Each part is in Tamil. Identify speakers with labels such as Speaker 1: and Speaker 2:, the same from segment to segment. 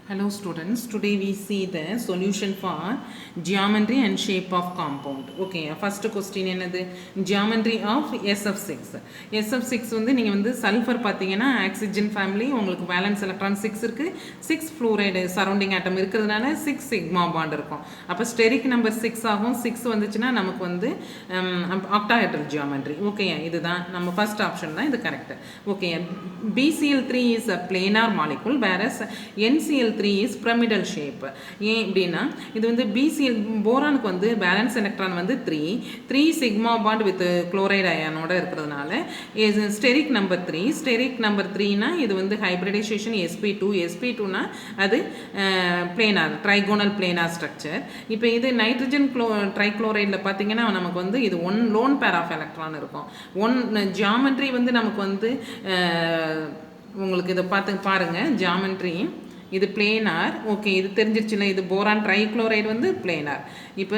Speaker 1: Hello students, today we see the solution for geometry and shape of compound. Okay, first question என்னது geometry of SF6. SF6 வந்து நீங்க வந்து சல்ஃபர் பாத்தீங்கன்னா ஆக்சிஜன் ஃபேமிலி உங்களுக்கு வேலன்ஸ் எலக்ட்ரான் 6 இருக்கு 6 ஃப்ளூரைடு சரௌண்டிங் ஆட்டம் இருக்கிறதுனால 6 சிக்மா பாண்ட் இருக்கும். அப்ப ஸ்டெரிக் நம்பர் 6 ஆகும். 6 வந்துச்சுன்னா நமக்கு வந்து ஆக்டாஹெட்ரல் ஜியோமெட்ரி. ஓகே, இதுதான் நம்ம ஃபர்ஸ்ட் ஆப்ஷன் தான் இது correct. Okay, BCl3 is a planar molecule whereas NCl3 is pyramidal shape. ஏன் அப்படின்னா இது வந்து BCl போரானுக்கு வந்து வேலன்ஸ் எலக்ட்ரான் வந்து 3 சிக்மா பாண்ட் வித் குளோரைடு அயானோட இருக்கிறதுனால ஸ்டெரிக் நம்பர் 3 ஸ்டெரிக் நம்பர் 3னா இது வந்து ஹைபிரிடைசேஷன் sp2னா அது பிளேனார் ட்ரைகோனல் பிளேனார் ஸ்ட்ரக்சர். இப்போ இது நைட்ரஜன் ட்ரைக்ளோரைடில் பார்த்தீங்கன்னா நமக்கு வந்து இது one lone pair of electron இருக்கும். ஜியாமெட்ரி வந்து நமக்கு வந்து உங்களுக்கு இதை பாருங்கள் ஜியாமெட்ரி இது பிளேனார். ஓகே, இது தெரிஞ்சிருச்சுல, இது போரான் ட்ரைக்ளோரைடு வந்து பிளேனார். இப்போ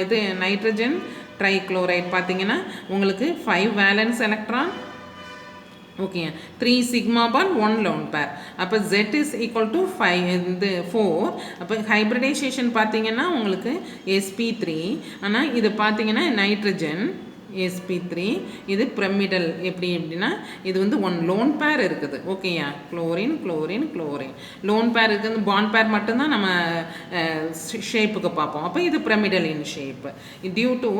Speaker 1: இது நைட்ரஜன் ட்ரைக்ளோரைடு பார்த்தீங்கன்னா உங்களுக்கு 5 valence electron, okay 3 sigma bond 1 lone pair. அப்போ Z இஸ் ஈக்குவல் டு 5 இது 4. அப்போ ஹைப்ரிடைசேஷன் பார்த்தீங்கன்னா உங்களுக்கு sp3. ஆனால் இது பார்த்தீங்கன்னா நைட்ரஜன் sp3 இது பிரமிடல். எப்படி எப்படின்னா இது வந்து 1 லோன் பேர் இருக்குது. ஓகேயா, chlorine chlorine chlorine loan pair இருக்குது. பாண்ட் பேர் மட்டும்தான் நம்ம ஷேப்புக்கு பார்ப்போம். அப்போ இது pyramidal in shape. Due to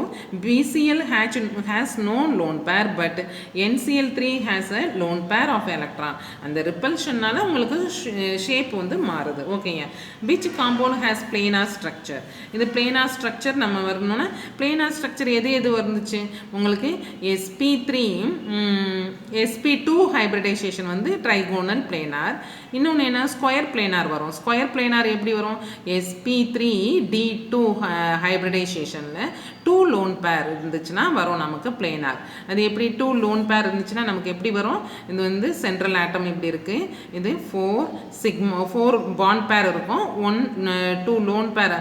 Speaker 1: BCl has no lone pair but NCl3 has a lone pair of electron. அந்த ரிப்பல்ஷன்னால உங்களுக்கு ஷேப் வந்து மாறுது. ஓகேயா, which compound has planar structure? இது planar structure நம்ம வரணும்னா planar structure எது வந்துச்சு உங்களுக்கு sp3 sp2 ஹைபிரிடைசேஷன் வந்து ட்ரைகோனல் பிளேனார். இன்னொன்று என்ன ஸ்கொயர் பிளேனார் வரும். ஸ்கொயர் பிளேனார் எப்படி வரும்? sp3 d2 ஹைபிரிடைசேஷனில் 2 லோன் பேர் இருந்துச்சுன்னா வரும் நமக்கு பிளேனார். அது எப்படி 2 லோன் பேர் இருந்துச்சுன்னா நமக்கு எப்படி வரும்? இது வந்து சென்ட்ரல் ஆட்டம் இப்படி இருக்குது. இது 4 பாண்ட் பேர் இருக்கும். 2 லோன் பேர்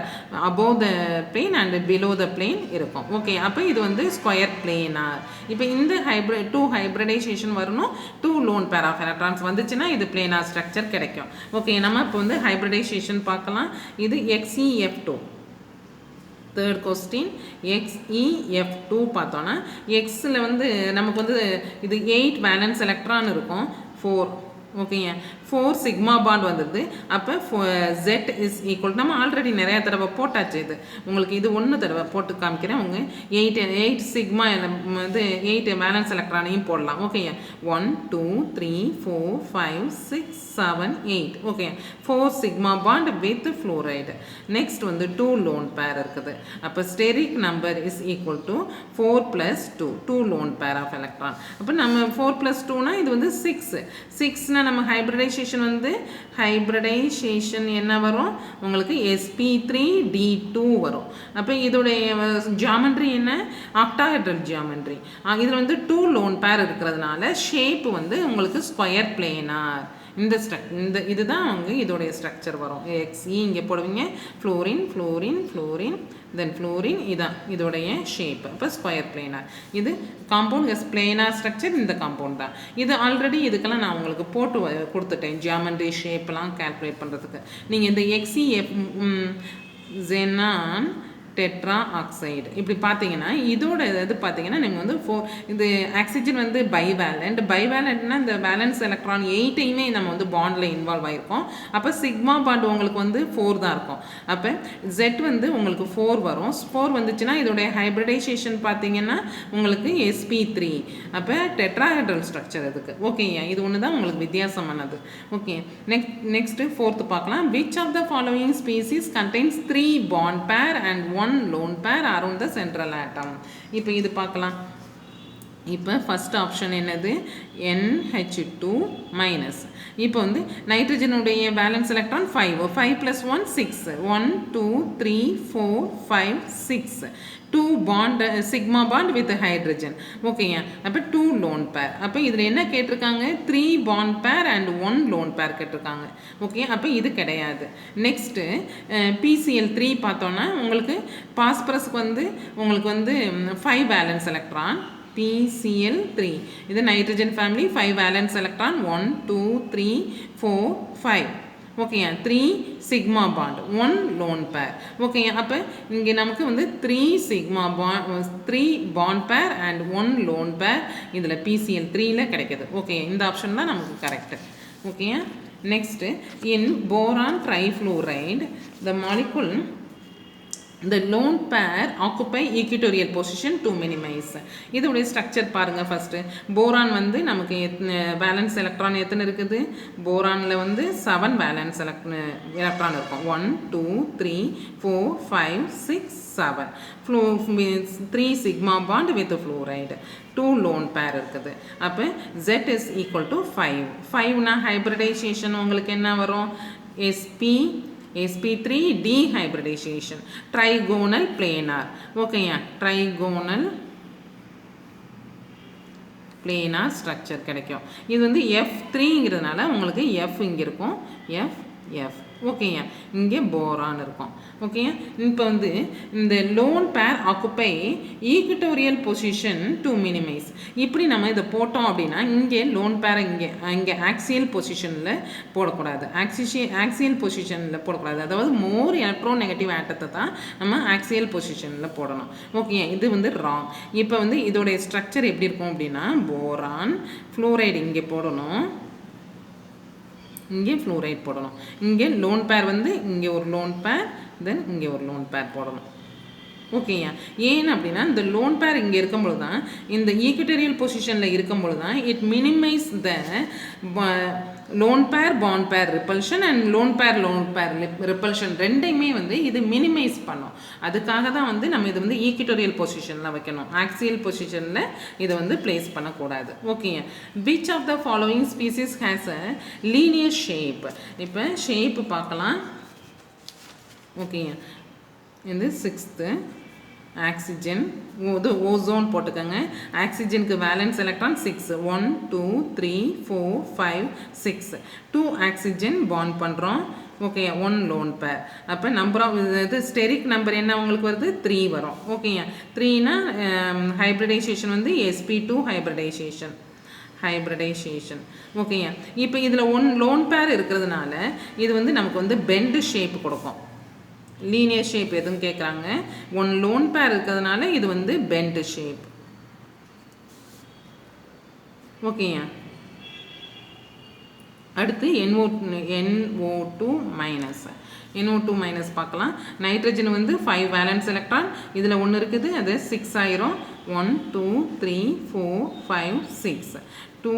Speaker 1: above the plane and below the plane இருக்கும். ஓகே, அப்போ இது வந்து ஸ்கொயர் பிளேனார். இப்போ இந்த 2 ஹைபிரிடைசேஷன் வரணும், 2 லோன் பேர் ஆஃப் எலக்ட்ரான்ஸ் வந்துச்சுன்னா இது பிளேனார் ஸ்ட்ரக்சர் கிடைக்கும். ஓகே, நம்ம இப்போ வந்து ஹைபிரிடைசேஷன் பார்க்கலாம். இது XeF2. தேர்ட் கொஸ்டின் XeF2 பார்த்தோன்னா எக்ஸில் வந்து நமக்கு வந்து இது 8 வேலன்ஸ் எலக்ட்ரான் இருக்கும், 4. ஓகேங்க, 4 சிக்மா பாண்ட் வந்துடுது. அப்போ Z இஸ் ஈக்குவல், நம்ம ஆல்ரெடி நிறையா தடவை போட்டாச்சு. இது உங்களுக்கு இது 1 தடவை போட்டு காமிக்கிறேன். உங்க 8 சிக்மா வந்து 8 வேலன்ஸ் எலக்ட்ரானையும் போடலாம். ஓகேங்க, 1 2 3 4 5 6 7 8. Okay, 4 sigma bond with fluoride. Next வந்து 2 லோன் பேர் இருக்குது. அப்போ steric number is equal to 4 + 2 lone pair of electron. அப்போ நம்ம 4 + 2னா இது வந்து 6னா நம்ம ஹைபிரிடைசேஷன் வந்து ஹைபிரிடைசேஷன் என்ன வரும் உங்களுக்கு sp3d2 வரும். அப்போ இதோடைய ஜியாமெட்ரி என்ன? Octahedral geometry. இதில் வந்து 2 லோன் பேர் இருக்கிறதுனால ஷேப் வந்து உங்களுக்கு ஸ்கொயர் பிளேனார். இந்த இதுதான் அவங்க இதோடைய ஸ்ட்ரக்சர் வரும். Xe இங்கே போடுவீங்க, ஃப்ளோரின் ஃப்ளோரின் ஃப்ளோரின் தென் ஃப்ளோரின், இதான் இதோடைய ஷேப். இப்போ ஸ்கொயர் பிளேனார். இது காம்பவுண்ட் பிளேனார் ஸ்ட்ரக்சர். இந்த காம்பவுண்ட் தான் இது. ஆல்ரெடி இதுக்கெல்லாம் நான் உங்களுக்கு போட்டு கொடுத்துட்டேன் ஜியாமெட்ரி ஷேப்லாம் கால்குலேட் பண்ணுறதுக்கு. நீங்கள் இந்த XeF xenon டெட்ரா ஆக்சைடு இப்படி பார்த்தீங்கன்னா இதோட இது பார்த்தீங்கன்னா நீங்கள் வந்து இது ஆக்சிஜன் வந்து பைவேலண்ட்னா இந்த வேலன்ஸ் எலக்ட்ரான் 8யுமே நம்ம வந்து பாண்டில் இன்வால்வ் ஆகிருக்கோம். அப்போ சிக்மா பாண்ட் உங்களுக்கு வந்து 4 தான் இருக்கும். அப்போ Z வந்து உங்களுக்கு 4 வரும். 4 வந்துச்சுன்னா இதோடைய ஹைபிரிடைசேஷன் பார்த்தீங்கன்னா உங்களுக்கு sp3. அப்போ டெட்ராஹெட்ரல் ஸ்ட்ரக்சர் இதுக்கு. ஓகேங்க, இது ஒன்று தான் உங்களுக்கு வித்தியாசமானது. ஓகே, நெக்ஸ்ட்டு 4th பார்க்கலாம். Which of the following species contains 3 bond pair and 1 lone pair around the central atom. இப்போ இது பார்க்கலாம். இப்போ ஃபர்ஸ்ட் ஆப்ஷன் என்னது? NH2-. இப்போ வந்து நைட்ரஜனுடைய valence electron 5 + 1 6 1 2 3 4 5 6 2 bond sigma bond with hydrogen. ஓகேங்க, அப்போ 2 லோன் பேர். அப்போ இதில் என்ன கேட்டிருக்காங்க? 3 பாண்ட் பேர் அண்ட் 1 லோன் பேர் கேட்டிருக்காங்க. ஓகே, அப்போ இது கிடையாது. நெக்ஸ்ட்டு PCl3 பார்த்தோன்னா உங்களுக்கு பாஸ்பரஸ்க்கு வந்து உங்களுக்கு வந்து 5 வேலன்ஸ் எலக்ட்ரான் PCl3. இது நைட்ரஜன் ஃபேமிலி 5 வேலன்ஸ் எலக்ட்ரான் 1 2 3 4 5. ஓகேயா 3 சிக்மா பாண்ட் 1 லோன் பேர் ஓகேயா அப்போ இங்கே நமக்கு வந்து 3 sigma bond 3 bond pair and 1 lone பேர் இதில் PCl 3ல கிடைக்கிது ஓகே இந்த ஆப்ஷன் தான் நமக்கு கரெக்ட் ஓகேயா next in boron trifluoride the molecule the lone pair occupy equatorial position to minimize இதோடைய ஸ்ட்ரக்சர் பாருங்கள் ஃபஸ்ட்டு போரான் வந்து நமக்கு வேலன்ஸ் எலக்ட்ரான் எத்தனை இருக்குது போரானில் வந்து 7 வேலன்ஸ் எலக்ட்ரான் இருக்கும் 1 2 3 4 5 6 7 3 sigma bond with fluoride 2 lone pair இருக்குது அப்போ Z is equal to 5 5னா ஹைப்ரிடைசேஷன் உங்களுக்கு என்ன வரும் sp3 dehybridization trigonal planar ஓகேயா trigonal planar structure கிடைக்கும் இது வந்து F3ங்கிறதுனால உங்களுக்கு F இங்கே இருக்கும் F ஓகேயா இங்கே போரான் இருக்கும் ஓகேயா இப்போ வந்து இந்த lone pair occupy equatorial position to minimise இப்படி நம்ம இதை போட்டோம் அப்படின்னா இங்கே லோன் பேரை இங்கே ஆக்சியல் பொசிஷனில் போடக்கூடாது ஆக்சியல் பொசிஷனில் போடக்கூடாது அதாவது மோர் எலக்ட்ரோ நெகட்டிவ் ஆட்டத்தை தான் நம்ம ஆக்சியல் பொசிஷனில் போடணும் ஓகே இது வந்து ராங் இப்போ வந்து இதோடைய ஸ்ட்ரக்சர் எப்படி இருக்கும் அப்படின்னா போரான் ஃப்ளூரைடு இங்கே போடணும் இங்கே ஃப்ளூரைட் போடணும் இங்கே லோன் பேர் வந்து இங்கே ஒரு லோன் பேர் தென் இங்கே ஒரு லோன் பேர் போடணும் ஓகேயா ஏன் அப்படின்னா இந்த லோன் பேர் இங்கே இருக்கும்பொழுது தான் இந்த ஈக்வட்டோரியல் பொசிஷனில் இருக்கும்பொழுது தான் it minimise the lone pair bond pair repulsion and lone pair repulsion ரெண்டையுமே வந்து இது மினிமைஸ் பண்ணும் அதுக்காக தான் வந்து நம்ம இது வந்து ஈக்வட்டோரியல் பொசிஷனில் வைக்கணும் ஆக்சியல் பொசிஷனில் இதை வந்து பிளேஸ் பண்ணக்கூடாது ஓகேயா which of the following species has a linear shape இப்போ ஷேப்பு பார்க்கலாம் ஓகேயா இது 6th ஆக்சிஜன் இது ஓசோன் போட்டுக்கோங்க ஆக்சிஜனுக்கு வேலன்ஸ் எலக்ட்ரான் 6 1 2 3 4 5 6 2 ஆக்சிஜன் பாண்ட் பண்ணுறோம் ஓகே 1 லோன் பேர் அப்போ நம்பர் ஆஃப் இது ஸ்டெரிக் நம்பர் என்ன உங்களுக்கு வருது 3 வரும் ஓகேயா 3னா ஹைப்ரிடைசேஷன் வந்து sp2 ஹைப்ரிடைசேஷன் ஓகேயா இப்போ இதில் 1 லோன் பேர் இருக்கிறதுனால இது வந்து நமக்கு வந்து பெண்டு ஷேப் கொடுக்கும் லீனியர் ஷேப் எதுவும் கேட்குறாங்க 1 லோன் பேர் இருக்கிறதுனால இது வந்து பெண்ட் ஷேப் ஓகேயா அடுத்து NO2 மைனஸ் பார்க்கலாம் நைட்ரஜன் வந்து 5 வேலன்ஸ் எலக்ட்ரான் இதில் ஒன்று இருக்குது அது 6 ஆயிரும் 1 2 3 4 5 6 2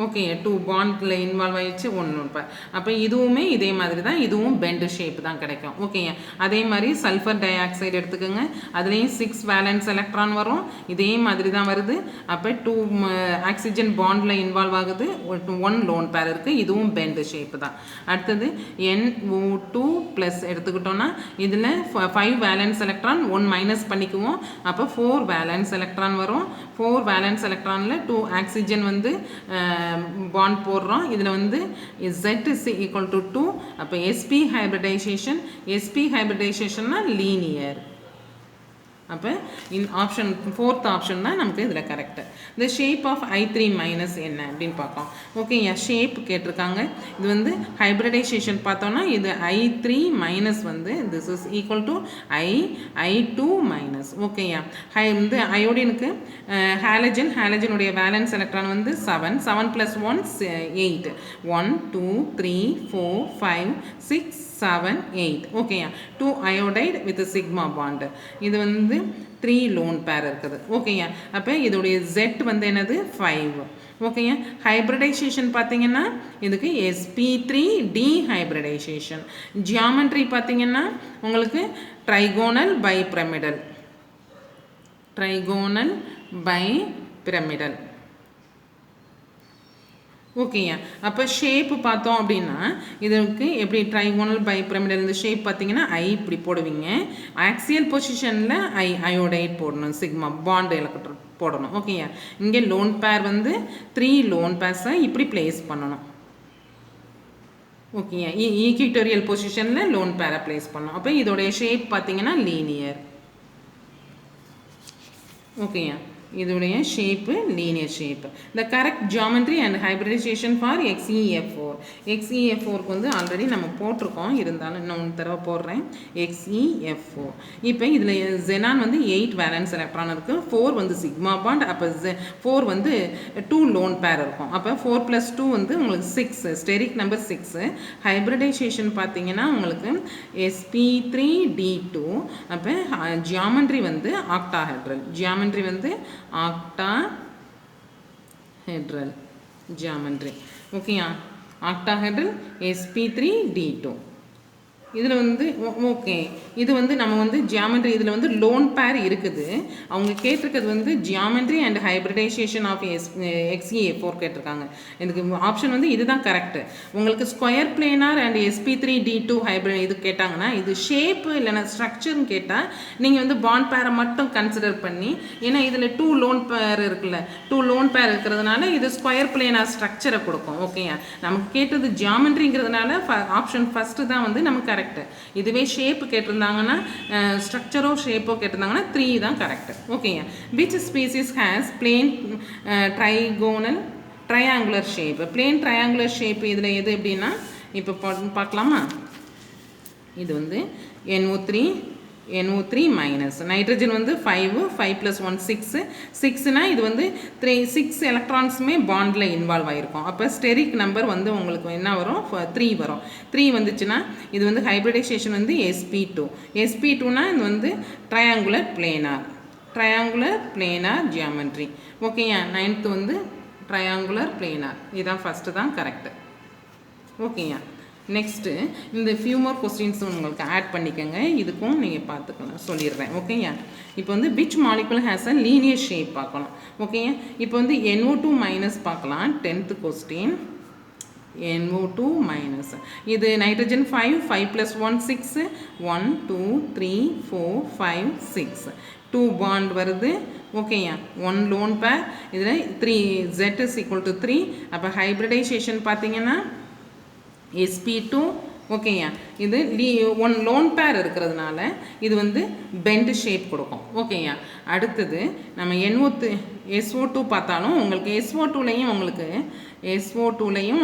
Speaker 1: ஓகே 2 பாண்டில் இன்வால்வ் ஆகிடுச்சு 1 இப்போ அப்போ இதுவுமே இதே மாதிரி தான் இதுவும் பெண்டு ஷேப் தான் கிடைக்கும் ஓகே அதே மாதிரி சல்ஃபர் டை ஆக்சைடு எடுத்துக்கோங்க அதுலேயும் 6 வேலன்ஸ் எலக்ட்ரான் வரும் இதே மாதிரி தான் வருது அப்போ 2 ஆக்சிஜன் பாண்டில் இன்வால்வ் ஆகுது 1 லோன் பேர் இருக்குது இதுவும் பெண்டு ஷேப் தான் அடுத்தது NO2 ப்ளஸ் எடுத்துக்கிட்டோன்னா இதில் 5 வேலன்ஸ் எலக்ட்ரான் 1 மைனஸ் பண்ணிக்குவோம் அப்போ 4 வேலன்ஸ் எலக்ட்ரான் வரும் 4 வேலன்ஸ் எலக்ட்ரானில் 2 ஆக்சிஜன் வந்து பாண்ட் போடுறோம் இதில் வந்து Z is equal to 2 அப்போ sp ஹைப்ரிடைசேஷன்னா லீனியர் அப்போ இந்த ஆப்ஷன் 4th ஆப்ஷன் தான் நமக்கு இதில் கரெக்டு இந்த ஷேப் ஆஃப் I3 மைனஸ் என்ன அப்படின்னு பார்ப்போம் ஓகேயா ஷேப் கேட்டிருக்காங்க இது வந்து ஹைப்ரிடைசேஷன் பார்த்தோன்னா இது I3 மைனஸ் வந்து this is equal to I2 minus ஓகேயா வந்து அயோடினுக்கு ஹாலஜனுடைய வேலன்ஸ் எலக்ட்ரான் வந்து 7 + 1 8 1 2 3 4 5 6 7 8 ஓகேயா 2 அயோடைடு வித் சிக்மா பாண்ட் இது வந்து 3 லோன் பேர் இருக்குது ஓகேயா அப்போ இதோடைய Z வந்து என்னது 5 ஓகேயா ஹைப்ரிடைசேஷன் பார்த்தீங்கன்னா இதுக்கு sp3 டீஹைப்ரிடைசேஷன் ஜியாமெட்ரி பார்த்தீங்கன்னா உங்களுக்கு ட்ரைகோனல் பைபிரமிடல் ஓகேயா அப்போ ஷேப்பு பார்த்தோம் அப்படின்னா இதுக்கு எப்படி ட்ரைகோனல் பைபிரமிடல் இந்த ஷேப் பார்த்தீங்கன்னா இப்படி போடுவீங்க ஆக்சியல் பொசிஷனில் அயோடைட் போடணும் சிக்மா பாண்ட் எலக்ட்ரான் போடணும் ஓகேயா இங்கே லோன் பேர் வந்து 3 லோன் பேர்ஸை இப்படி பிளேஸ் பண்ணணும் ஓகேயா ஈக்வட்டோரியல் பொசிஷனில் லோன் பேரை பிளேஸ் பண்ணணும் அப்போ இதோடைய ஷேப் பார்த்தீங்கன்னா லீனியர் ஓகேயா இதோடைய shape linear shape. The correct geometry and hybridisation for XeF4. XeF4க்கு வந்து ஆல்ரெடி நம்ம போட்டிருக்கோம், இருந்தாலும் இன்னும் ஒரு தடவை போடுறேன். XeF4. இப்போ இதில் ஜெனான் வந்து 8 வேலன்ஸ் எலக்ட்ரான் இருக்குது, 4 வந்து சிக்மா பாண்ட். அப்போ 4 வந்து 2 லோன் பேர் இருக்கும். அப்போ 4 + 2 வந்து உங்களுக்கு 6, ஸ்டெரிக் நம்பர் 6. ஹைப்ரிடைசேஷன் பார்த்தீங்கன்னா உங்களுக்கு sp3d2. அப்போ ஜியாமெட்ரி வந்து ஆக்டாஹெட்ரல். ஜியாமெட்ரி வந்து octahedral geometry. ஓகேயா, octahedral sp3d2. இதில் வந்து ஓகே, இது வந்து நம்ம வந்து ஜியாமெட்ரி இதில் வந்து லோன் பேர் இருக்குது. அவங்க கேட்டிருக்கிறது வந்து geometry and hybridisation of XeF4 கேட்டிருக்காங்க. இதுக்கு ஆப்ஷன் வந்து இதுதான் கரெக்டு. உங்களுக்கு square planar and sp3d2 hybrid இது கேட்டாங்கன்னா, இது ஷேப்பு இல்லைனா ஸ்ட்ரக்சர்னு கேட்டால் நீங்கள் வந்து பாண்ட் பேரை மட்டும் கன்சிடர் பண்ணி, ஏன்னா இதில் 2 லோன் பேர் இருக்குல்ல, 2 லோன் பேர் இருக்கிறதுனால இது ஸ்கொயர் பிளேனார் ஸ்ட்ரக்சரை கொடுக்கும். ஓகேயா, நமக்கு கேட்டது ஜியாமெட்ரிங்கிறதுனால ஆப்ஷன் ஃபஸ்ட்டு தான் வந்து நமக்கு கரெக்ட். இதுவே ஷேப் கேட்டிருந்தாங்கன்னா, ஸ்ட்ரக்சரோ ஷேப்போ கேட்டிருந்தாங்கன்னா 3 தான் கரெக்ட். ஓகேயா. Which species has plane triangular shape. Plane triangular shape இதில் எது எப்படின்னா, இப்போ பார்க்கலாமா? இது வந்து NO3 மைனஸ். நைட்ரஜன் வந்து 5 + 1 6. 6னா இது வந்து 6 எலக்ட்ரான்ஸுமே பாண்டில் இன்வால்வ் ஆகிருக்கும். அப்போ ஸ்டெரிக் நம்பர் வந்து உங்களுக்கு என்ன வரும்? 3 வரும். 3 வந்துச்சுன்னா இது வந்து ஹைப்ரிடைசேஷன் வந்து sp2. sp2னா இது வந்து ட்ரையாங்குலர் பிளேனார் ஜியாமெட்ரி. ஓகேயா. 9th வந்து ட்ரையாங்குலர் பிளேனார். இதுதான் ஃபஸ்ட்டு தான் கரெக்டு. ஓகேயா. நெக்ஸ்ட்டு இந்த ஃபியூ மோர் கொஸ்டின்ஸ் உங்களுக்கு ஆட் பண்ணிக்கோங்க, இதுக்கும் நீங்கள் பார்த்துக்கலாம் சொல்லிடுறேன். ஓகேயா. இப்போ வந்து which molecule has a linear shape பார்க்கலாம். ஓகேயா. இப்போ வந்து NO2 மைனஸ் பார்க்கலாம். 10th question NO2 minus. இது நைட்ரஜன் 5 + 1 6. 1 2 3 4 5 6. 2 பாண்ட் வருது. ஓகேயா. 1 லோன் பேர். இதில் 3 Z = 3. அப்போ ஹைப்ரிடைசேஷன் பார்த்தீங்கன்னா sp2. ஓகேயா. இது 1 லோன் பேர் இருக்கிறதுனால இது வந்து பெண்ட் ஷேப் கொடுக்கும். ஓகேயா. அடுத்தது நம்ம SO2 பார்த்தாலும் உங்களுக்கு SO2லையும்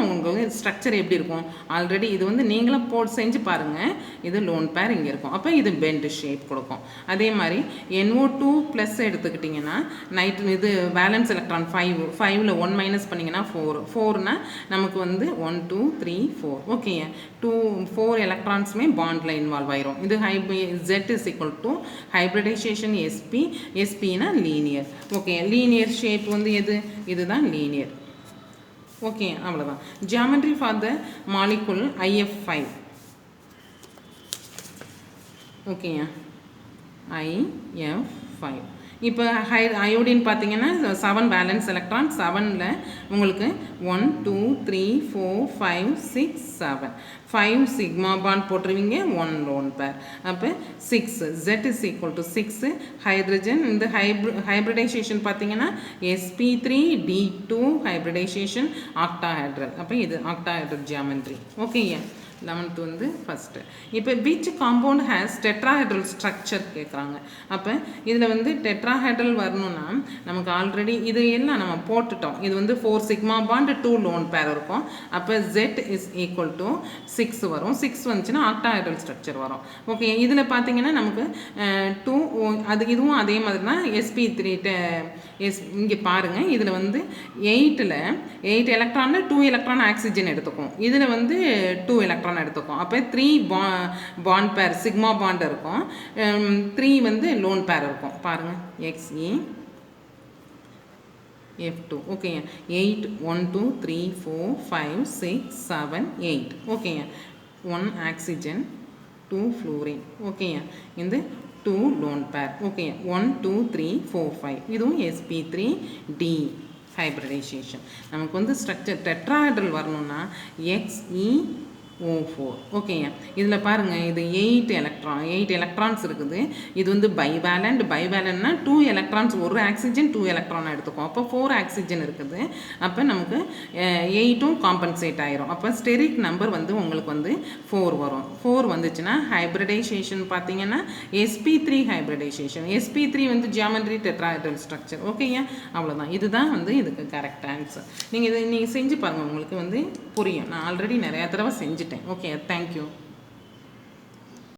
Speaker 1: உங்களுக்கு ஸ்ட்ரக்சர் எப்படி இருக்கும்? ஆல்ரெடி இது வந்து நீங்களும் செஞ்சு பாருங்கள். இது லோன் பேர் இங்கே இருக்கும். அப்போ இது பெண்ட் ஷேப் கொடுக்கும். அதே மாதிரி NO2 ப்ளஸ் எடுத்துக்கிட்டிங்கன்னா இது வேலன்ஸ் எலக்ட்ரான் 5ல் 1 மைனஸ் பண்ணிங்கன்னா 4னா நமக்கு வந்து 1 2 3 4. ஓகேயா. 4 எலக்ட்ரான்ஸுமே பாண்டில் இன்வால்வ் ஆயிரும். இது Z = ஹைப்ரிடைசேஷன் sp னா லீனியர். ஓகே. லீனியர் ஷேப் வந்து எது? இதுதான் லீனியர். ஓகே, அவ்வளோதான். Geometry for the molecule IF5. ஓகேயா. IF5. இப்போ அயோடின் பார்த்தீங்கன்னா 7 வேலன்ஸ் எலக்ட்ரான். 7ல் உங்களுக்கு 1 2 3 4 5 6 7. 5 சிக்மா பாண்ட் போட்டுருவீங்க, 1 லோன் பேர். அப்போ 6 Z = 6. ஹைட்ரஜன் இந்த ஹைப்ரிடைசேஷன் பார்த்தீங்கன்னா sp3d2 ஹைப்ரிடைசேஷன் ஆக்டாஹெட்ரல். அப்போ இது ஆக்டாஹெட்ரல் ஜியாமெட்ரி. ஓகேயா. 11th வந்து ஃபஸ்ட்டு. இப்போ which compound has tetrahedral structure கேட்குறாங்க. அப்போ இதில் வந்து டெட்ராஹெட்ரல் வரணும்னா நமக்கு ஆல்ரெடி இது எல்லாம் நம்ம போட்டுட்டோம். இது வந்து 4 சிக்மா பாண்ட் 2 லோன் பேர் இருக்கும். அப்போ Z = 6 வரும். 6 வந்துச்சுன்னா ஆக்டாஹெட்ரல் ஸ்ட்ரக்சர் வரும். ஓகே. இதில் பார்த்தீங்கன்னா நமக்கு 2 இதுவும் அதே மாதிரி தான் sp3 இங்கே பாருங்கள். இதில் வந்து 8 எலக்ட்ரானில் 2 எலக்ட்ரான் ஆக்சிஜன் எடுத்துக்கும். இதில் வந்து 2 எலக்ட்ரான் எடுத்துக்கும். அப்போ 3 பாண்ட் பேர் சிக்மா பாண்ட் இருக்கும். 3 வந்து லோன் பேர் இருக்கும். பாருங்கள் XeF2. ஓகேங்க. 8 1 2 3 4 5 6 7 8. ஓகேங்க. 1 ஆக்சிஜன் 2 ஃப்ளூரின். ஓகேங்க. இந்த 2 லோன் பேர். ஓகே. 1 2 3 4 5. இதுவும் sp3d ஹைப்ரிடைசேஷன். நமக்கு வந்து ஸ்ட்ரக்சர் டெட்ராஹெட்ரல் வரணும்னா XeF O4 ஓகேயா. இதில் பாருங்கள், இது 8 எலக்ட்ரான்ஸ் இருக்குது. இது வந்து பைவேலண்ட்னா 2 எலக்ட்ரான்ஸ், ஒரு ஆக்சிஜன் 2 எலக்ட்ரான் எடுத்துக்கும். அப்போ 4 ஆக்சிஜன் இருக்குது. அப்போ நமக்கு 8ம் காம்பன்சேட் ஆயிரும். அப்போ ஸ்டெரிக் நம்பர் வந்து உங்களுக்கு வந்து 4 வரும். 4 வந்துச்சுன்னா ஹைப்ரிடைசேஷன் பார்த்தீங்கன்னா sp3 ஹைப்ரிடைசேஷன். sp3 வந்து ஜியாமெட்ரி டெட்ராஹெட்ரல் ஸ்ட்ரக்சர். ஓகேயா, அவ்வளோதான். இதுதான் வந்து இதுக்கு கரெக்ட் ஆன்சர். நீங்கள் இதை நீங்கள் செஞ்சு பாருங்கள், உங்களுக்கு வந்து புரியும். நான் ஆல்ரெடி நிறையா தடவை செஞ்சுட்டேன். Okay, thank you.